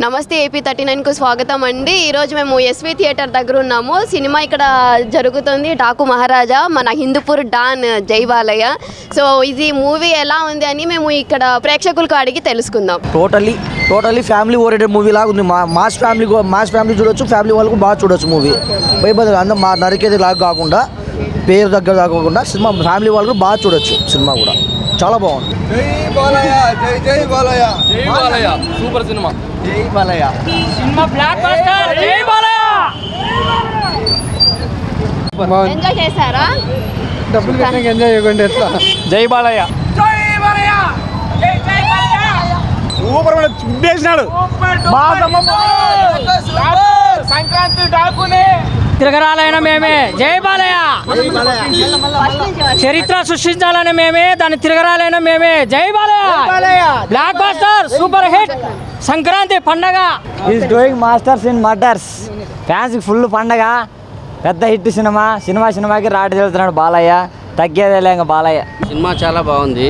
నమస్తే AP39కు స్వాగతం అండి. ఈరోజు మేము ఎస్వి థియేటర్ దగ్గర ఉన్నాము. సినిమా ఇక్కడ జరుగుతుంది. డాకు మహారాజా మన హిందూపూర్ డాన్ జై బాలయ్య. సో ఇది మూవీ ఎలా ఉంది అని మేము ఇక్కడ ప్రేక్షకులకు అడిగి తెలుసుకుందాం. టోటలీ ఫ్యామిలీ ఓరియంటెడ్ మూవీ లాగా ఉంది. మాస్ ఫ్యామిలీ చూడొచ్చు, ఫ్యామిలీ వాళ్ళకు బాగా చూడొచ్చు మూవీ. భయపడదు అందరూ మా నరికేది లాగా కాకుండా, పేరు దగ్గర కాకుండా సినిమా ఫ్యామిలీ వాళ్ళకు బాగా చూడొచ్చు. సినిమా కూడా చాలా బాగుంది. జై బాలయ్య, జై జై బాలయ్య, జై బాలయ్య సూపర్ సినిమా. జై బాలయ్య సినిమా బ్లాక్ బస్టర్. జై బాలయ్య. ఎంజాయ్ చేశారా? డబ్బులు కట్టినాక ఎంజాయ్ చేయకుండా ఎట్లా? జై బాలయ్య. జై బాలయ్య. జై జై బాలయ్య. సూపర్ ఉద్దేశినాడు. సంక్రాంతి డాకుని తిరగరాలైన మేమే. జై బాలయ్య. చరిత్ర సృష్టించాలని మేమే, దాన్ని తిరగరాలైన మేమే. జై Balayya. Blockbuster super hit. Sankranti పండగ. Is doing masters in murders. ఫ్యాన్స్కి ఫుల్ పండగ. పెద్ద హిట్ సినిమాకి రాటి వెళ్తున్నాడు బాలయ్య. తగ్గేదేలే ఇంకా బాలయ్య. సినిమా చాలా బాగుంది,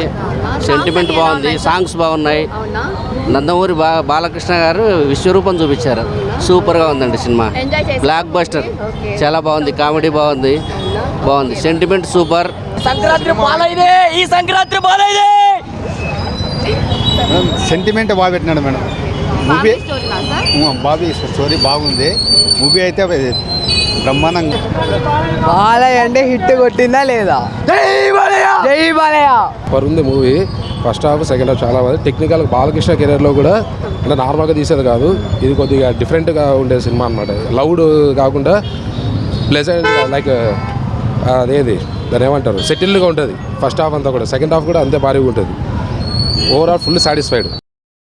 సెంటిమెంట్ బాగుంది, సాంగ్స్ బాగున్నాయి. నందమూరి బాలకృష్ణ గారు విశ్వరూపం చూపించారు. సూపర్గా ఉందండి సినిమా. బ్లాక్ బస్టర్ చాలా బాగుంది, కామెడీ బాగుంది, సెంటిమెంట్ సూపర్. సంక్రాంతి బాలయ్యదే. ఈ సంక్రాంతి బాలయ్యదే. సెంటిమెంట్ బాగా పెట్టినాడు మేడం. మూవీ బాబీ స్టోరీ బాగుంది. మూవీ అయితే బ్రహ్మాండంగా. బాలయ్య అంటే హిట్ కొట్టిందా లేదా? జై బాలయ్య. సూపర్ ఉంది movie. First half second half చాలా బాగుంది. టెక్నికల్ బాలకృష్ణ కెరీర్లో కూడా అంటే నార్మల్గా తీసేది కాదు, ఇది కొద్దిగా డిఫరెంట్గా ఉండే సినిమా అనమాట. లౌడ్ కాకుండా ప్లెజెంట్, లైక్ అదేది దాని ఏమంటారు, సెటిల్డ్గా ఉంటుంది ఫస్ట్ హాఫ్ అంతా కూడా. సెకండ్ హాఫ్ కూడా అంతే భారీగా ఉంటుంది. Overall full satisfied.